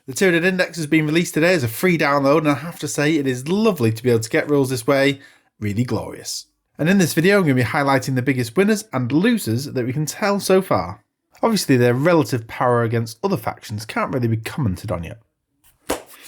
The Tyranid Index has been released today as a free download, and I have to say it is lovely to be able to get rules this way. Really glorious. And in this video I'm going to be highlighting the biggest winners and losers that we can tell so far. Obviously their relative power against other factions can't really be commented on yet.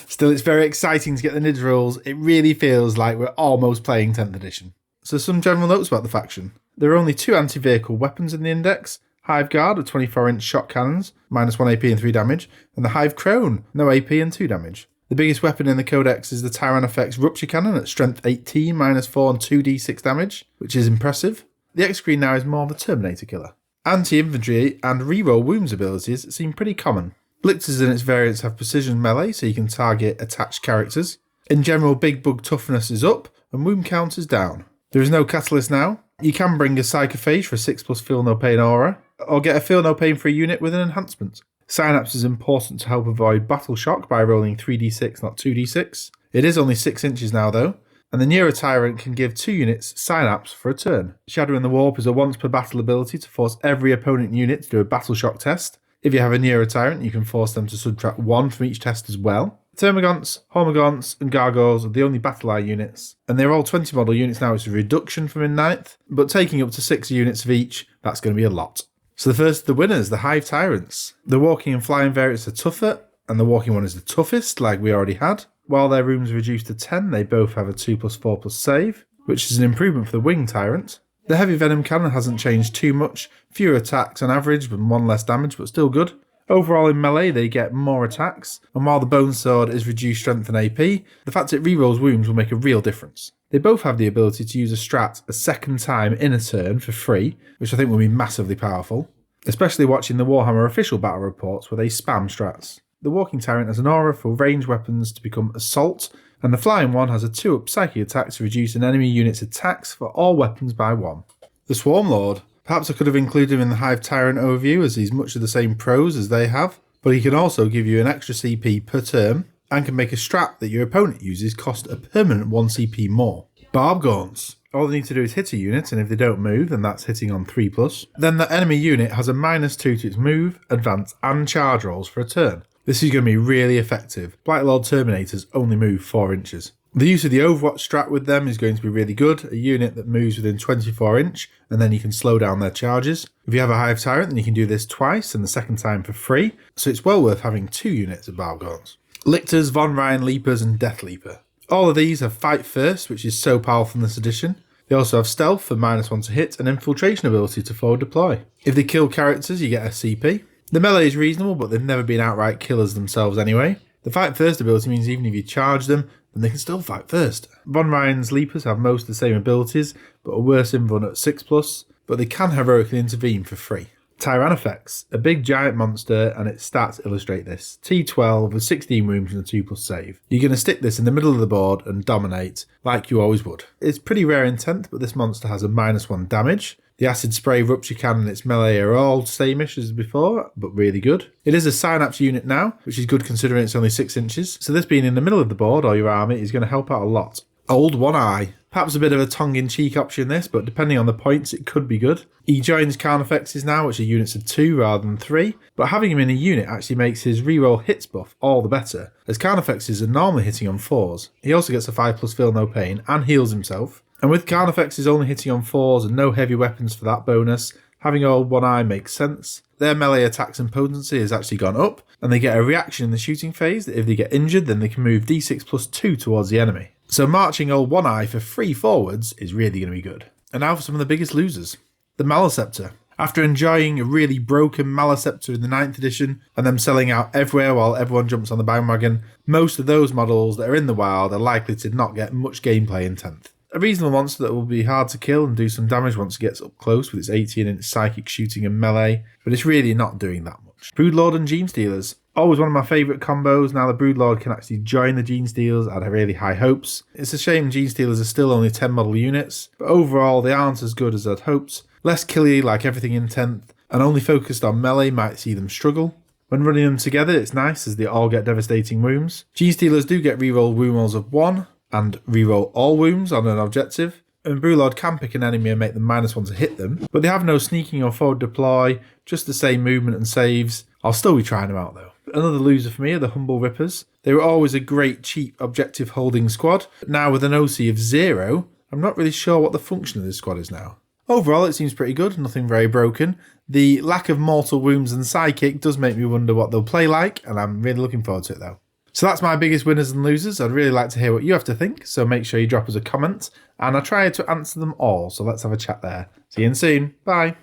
Still, it's very exciting to get the NIDS rules. It really feels like we're almost playing 10th edition. So some general notes about the faction. There are only 2 anti-vehicle weapons in the index. HIVE Guard with 24-inch shot cannons, -1 AP and 3 damage, and the HIVE Crone, no AP and 2 damage. The biggest weapon in the codex is the Tyranid Rupture Cannon at strength 18, -4 and 2d6 damage, which is impressive. The X-Screen now is more of a Terminator killer. Anti-infantry and reroll wounds abilities seem pretty common. LICTORS and its variants have precision melee, so you can target attached characters. In general, Big Bug toughness is up, and wound count is down. There is no catalyst now. You can bring a Psychophage for a 6+ Feel No Pain aura, or get a Feel No Pain for a unit with an enhancement. Synapse is important to help avoid battle shock by rolling 3d6, not 2d6. It is only 6 inches now though, and the Neurotyrant can give 2 units Synapse for a turn. Shadowing the Warp is a once per battle ability to force every opponent unit to do a battle shock test. If you have a Neurotyrant, you can force them to subtract 1 from each test as well. Termagants, Hormagaunts and Gargoyles are the only battle eye units, and they're all 20 model units now. It's a reduction from in 9th, but taking up to 6 units of each, that's going to be a lot. So the first of the winners, the HIVE Tyrants. The walking and flying variants are tougher, and the walking one is the toughest, like we already had. While their rooms are reduced to 10, they both have a 2+4+ save, which is an improvement for the Wing Tyrant. The Heavy Venom Cannon hasn't changed too much, fewer attacks on average, but 1 less damage, but still good. Overall in melee they get more attacks, and while the Bone Sword is reduced strength and AP, the fact it rerolls wounds will make a real difference. They both have the ability to use a strat a second time in a turn for free, which I think will be massively powerful, especially watching the Warhammer official battle reports where they spam strats. The Walking Tyrant has an aura for ranged weapons to become Assault, and the Flying one has a 2-up Psychic attack to reduce an enemy unit's attacks for all weapons by 1. The Swarmlord. Perhaps I could have included him in the HIVE Tyrant overview as he's much of the same pros as they have, but he can also give you an extra CP per turn and can make a strat that your opponent uses cost a permanent 1 CP more. Barb Gaunts. All they need to do is hit a unit, and if they don't move, then that's hitting on 3+. Then the enemy unit has a -2 to its move, advance and charge rolls for a turn. This is going to be really effective. Blightlord Terminators only move 4 inches. The use of the Overwatch strat with them is going to be really good, a unit that moves within 24 inch, and then you can slow down their charges. If you have a HIVE Tyrant, then you can do this twice, and the second time for free, so it's well worth having 2 units of Barb Gaunts. Lictors, Von Ryan Leapers and Death Leaper. All of these have Fight First, which is so powerful in this edition. They also have Stealth for -1 to hit, and Infiltration ability to forward deploy. If they kill characters, you get a CP. The melee is reasonable, but they've never been outright killers themselves anyway. The Fight First ability means even if you charge them, then they can still fight first. Von Ryan's Leapers have most of the same abilities, but are worse in Von at 6+, but they can heroically intervene for free. Tyranid, a big giant monster, and its stats illustrate this. T12 with 16 wounds and a 2+ save. You're going to stick this in the middle of the board and dominate, like you always would. It's pretty rare in 10th, but this monster has a -1 damage. The Acid Spray, Rupture Cannon and its melee are all same-ish as before, but really good. It is a Synapse unit now, which is good considering it's only 6 inches, so this being in the middle of the board or your army is going to help out a lot. Old One Eye. Perhaps a bit of a tongue-in-cheek option this, but depending on the points it could be good. He joins Carnifexes now, which are units of 2 rather than 3, but having him in a unit actually makes his reroll hits buff all the better, as Carnifexes are normally hitting on 4s. He also gets a 5+ Feel No Pain and heals himself. And with Carnifexes only hitting on 4s and no heavy weapons for that bonus, having Old One Eye makes sense. Their melee attacks and potency has actually gone up, and they get a reaction in the shooting phase that if they get injured then they can move d6+2 towards the enemy. So marching Old One Eye for free forwards is really going to be good. And now for some of the biggest losers. The MALECEPTOR. After enjoying a really broken MALECEPTOR in the 9th edition, and them selling out everywhere while everyone jumps on the bandwagon, most of those models that are in the wild are likely to not get much gameplay in 10th. A reasonable monster that will be hard to kill and do some damage once it gets up close with its 18-inch psychic shooting and melee, but it's really not doing that much. Broodlord and Genestealers. Always one of my favourite combos. Now the Broodlord can actually join the Genestealers, I had really high hopes. It's a shame Genestealers are still only 10 model units, but overall they aren't as good as I'd hoped. Less killy like everything in 10th, and only focused on melee might see them struggle. When running them together it's nice as they all get devastating wounds. Genestealers do get reroll wound rolls of 1, and reroll all wounds on an objective, and Broodlord can pick an enemy and make them -1 to hit them, but they have no sneaking or forward deploy, just the same movement and saves. I'll still be trying them out though. Another loser for me are the Humble Rippers. They were always a great cheap objective holding squad. Now with an OC of 0, I'm not really sure what the function of this squad is now. Overall it seems pretty good, nothing very broken. The lack of mortal wounds and psychic does make me wonder what they'll play like, and I'm really looking forward to it though. So that's my biggest winners and losers. I'd really like to hear what you have to think, so make sure you drop us a comment, and I try to answer them all, so let's have a chat there. See you soon, bye.